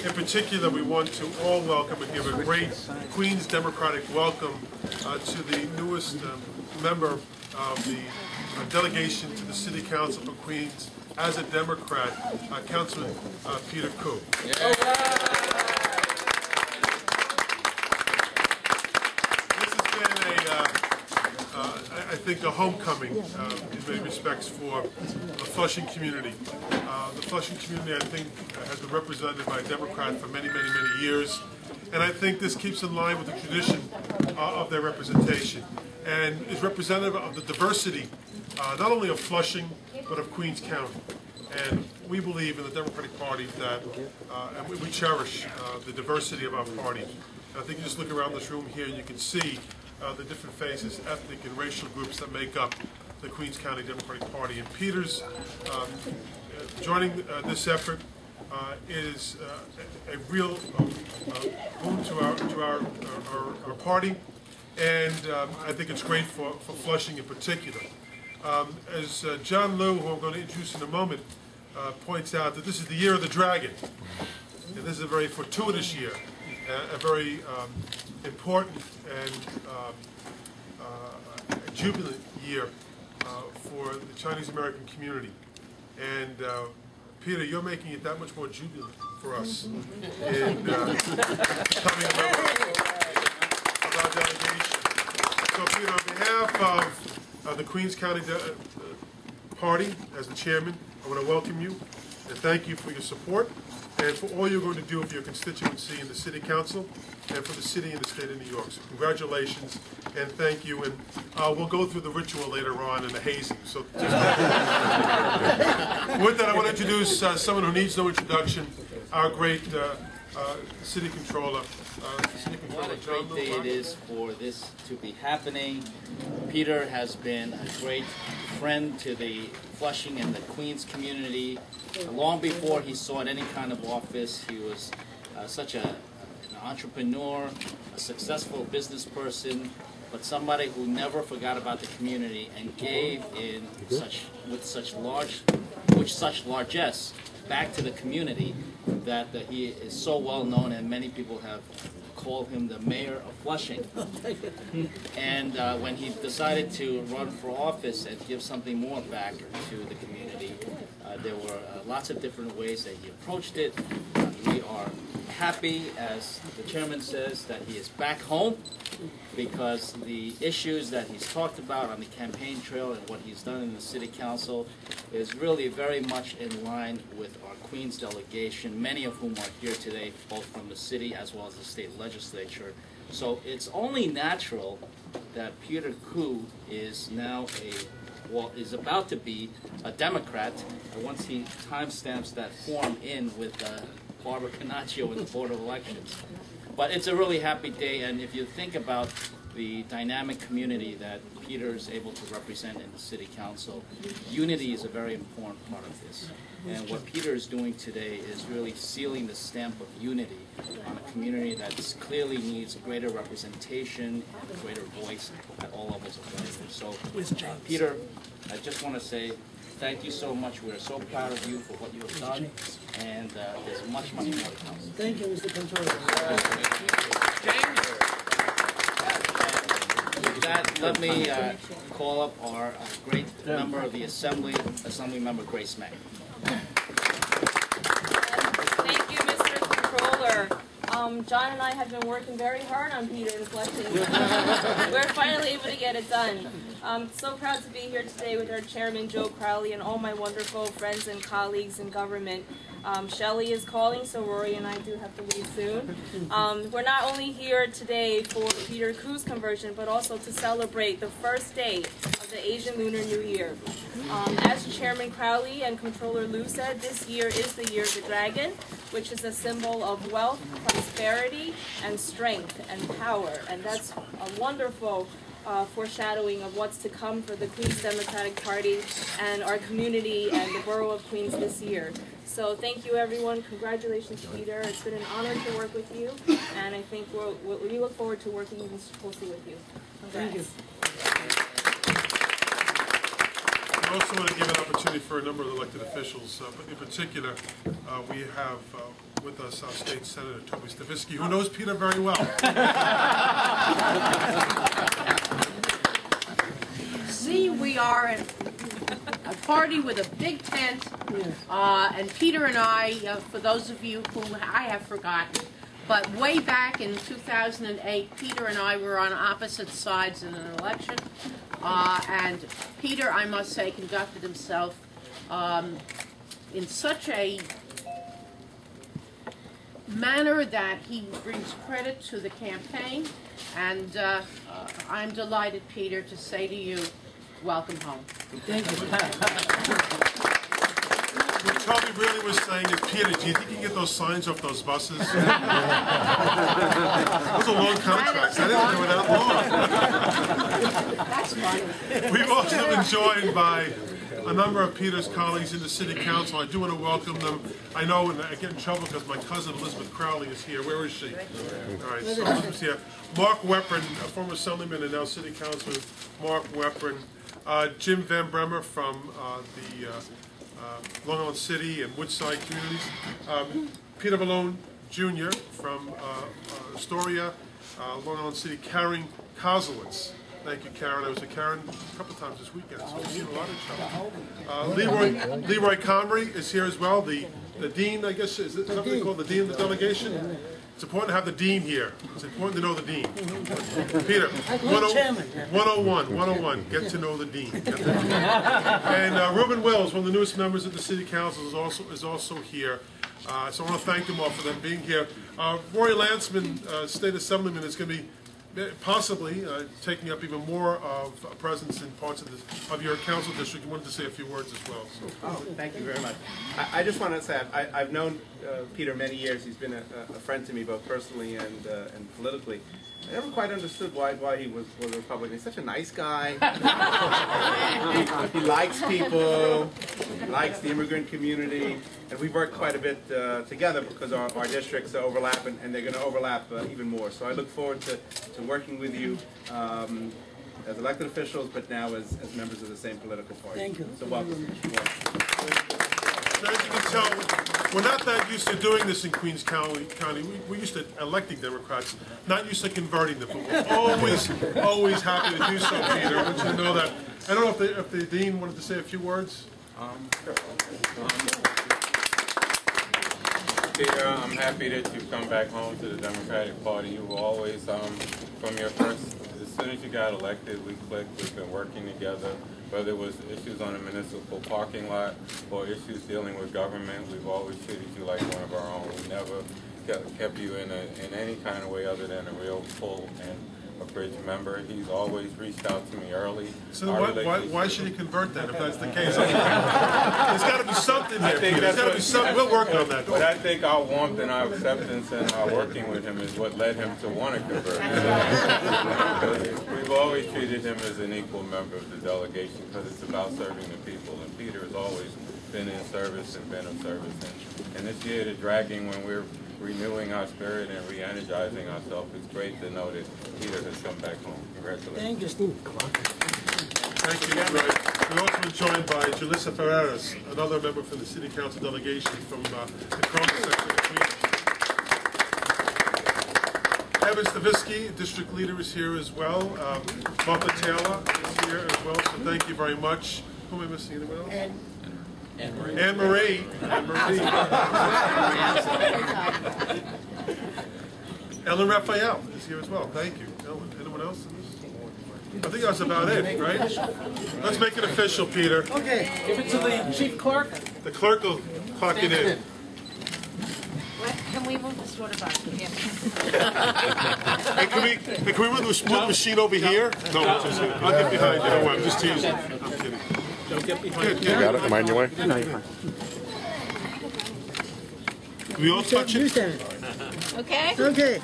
In particular, we want to all welcome and give a great Queens Democratic welcome to the newest member of the delegation to the City Council for Queens as a Democrat, Councilman Peter Koo. I think a homecoming in many respects for the Flushing community. The Flushing community, I think, has been represented by a Democrat for many, many, many years, and I think this keeps in line with the tradition of their representation and is representative of the diversity, not only of Flushing, but of Queens County. And we believe in the Democratic Party that, and we cherish the diversity of our party. And I think you just look around this room here and you can see the different faces, ethnic and racial groups that make up the Queens County Democratic Party. And Peter's joining this effort is a real boon to our party, and I think it's great for Flushing in particular. As John Liu, who I'm going to introduce in a moment, points out, that this is the year of the dragon, and this is a very fortuitous year, a very important and jubilant year for the Chinese American community. And Peter, you're making it that much more jubilant for us in becoming a member of our delegation. So Peter, on behalf of the Queens County Party, as the chairman, I want to welcome you and thank you for your support and for all you're going to do for your constituency in the City Council and for the city and the state of New York. So congratulations and thank you. And we'll go through the ritual later on in the hazing. So with that, I want to introduce someone who needs no introduction, our great City Controller. What a great day it is for this to be happening. Peter has been a great friend to the Flushing and the Queens community. Long before he sought any kind of office, he was such an entrepreneur, a successful business person, but somebody who never forgot about the community and gave with such largesse back to the community that he is so well known, and many people have called him the mayor of Flushing. And when he decided to run for office and give something more back to the community, there were lots of different ways that he approached it. We are happy, as the chairman says, that he is back home, because the issues that he's talked about on the campaign trail and what he's done in the City Council is really very much in line with our Queens delegation, many of whom are here today, both from the city as well as the state legislature. So it's only natural that Peter Koo is now is about to be a Democrat once he timestamps that form in with Barbara Canaccio in the Board of Elections. But it's a really happy day, and if you think about the dynamic community that Peter is able to represent in the City Council, unity is a very important part of this. And what Peter is doing today is really sealing the stamp of unity on a community that clearly needs greater representation and greater voice at all levels of government. So, Peter, I just want to say thank you so much. We're so proud of you for what you have done, and there's much, much more to come. Thank you, Mr. Controller. With that, let me call up our great member of the Assembly, Assemblymember Grace May. Thank you, Mr. Controller. John and I have been working very hard on Peter and Flushing. We're finally able to get it done. I'm so proud to be here today with our chairman, Joe Crowley, and all my wonderful friends and colleagues in government. Shelley is calling, so Rory and I do have to leave soon. We're not only here today for Peter Koo's conversion, but also to celebrate the first day of the Asian Lunar New Year. As Chairman Crowley and Controller Liu said, this year is the year of the dragon, which is a symbol of wealth, prosperity, and strength and power. And that's a wonderful foreshadowing of what's to come for the Queens Democratic Party and our community and the borough of Queens this year. So thank you, everyone. Congratulations, Peter. It's been an honor to work with you, and I think we look forward to working even closely with you. Congrats. Thank you. I also want to give an opportunity for a number of elected officials, but in particular, we have with us our state senator, Toby Stavisky, who knows Peter very well. See, we are a party with a big tent, and Peter and I, for those of you who I have forgotten, but way back in 2008, Peter and I were on opposite sides in an election, and Peter, I must say, conducted himself in such a manner that he brings credit to the campaign, and I'm delighted, Peter, to say to you, welcome home. Thank you. What Toby really was saying is, Peter, do you think you can get those signs off those buses? Those are long contracts. I didn't know that long. That's funny. We've also been joined by a number of Peter's colleagues in the City Council. I do want to welcome them. I know, and I get in trouble because my cousin Elizabeth Crowley is here. Where is she? All right, so Elizabeth's here. Mark Weprin, a former Assemblyman and now City Councilman. Mark Weprin. Jim Van Bremer from the Long Island City and Woodside communities. Peter Malone Jr. from Astoria, Long Island City. Karen Kozlowitz. Thank you, Karen. I was with Karen a couple times this weekend, so we've seen a lot of each other. Leroy Comrie is here as well. The dean, I guess, is that something called the dean of the delegation? It's important to have the dean here. It's important to know the dean. Peter, 101, get to know the dean. And Reuben Wills, one of the newest members of the City Council, is also here. So I want to thank them all for them being here. Roy Landsman, State Assemblyman, is going to be possibly taking up even more of a presence in parts of your council district. You wanted to say a few words as well. So. Thank you very much. I just want to say I've known Peter many years. He's been a friend to me both personally and politically. I never quite understood why he was a Republican. He's such a nice guy. He likes people. He likes the immigrant community. And we've worked quite a bit together because our districts overlap, and they're going to overlap even more. So I look forward to working with you as elected officials, but now as members of the same political party. Thank you. So welcome. As you can tell, we're not that used to doing this in Queens County. We're used to electing Democrats, not used to converting them. But we're always happy to do so, Peter. I want you to know that. I don't know if the dean wanted to say a few words. Peter, I'm happy that you've come back home to the Democratic Party. You were always, from your first, as soon as you got elected, we clicked. We've been working together. Whether it was issues on a municipal parking lot or issues dealing with government, we've always treated you like one of our own. We never kept you in any kind of way other than a real full and bridge member. He's always reached out to me early. So why should he convert then if that's the case? There's got to be something there, Peter. There's got to be something. We'll work on that. But I think our warmth and our acceptance and our working with him is what led him to want to convert. We've always treated him as an equal member of the delegation because it's about serving the people. And Peter has always been in service and been of service. And this year, the dragging when we're renewing our spirit and re-energizing ourselves, it's great to know that Peter has come back home. Congratulations. Thank you, Steve. Thank you, Roy. We're also joined by Julissa Ferreras, another member from the City Council delegation from the Corona section of Queens. Kevin Stavisky, district leader, is here as well. Martha Taylor is here as well, so thank you very much. Who am I missing? Anyone else? Anne Marie. Ellen Raphael is here as well. Thank you. Ellen, anyone else? I think that's about it, right? Let's make it official, Peter. Okay, give it to the chief clerk. The clerk will clock it in. Can we move this water back? Hey, can we run the split machine over here? No, I'll get behind you. Don't worry, I'm just teasing. I'm kidding. Don't get behind You Got it? Am I in your way? No, you're fine. Can we all touch You it? stand. Okay? Okay.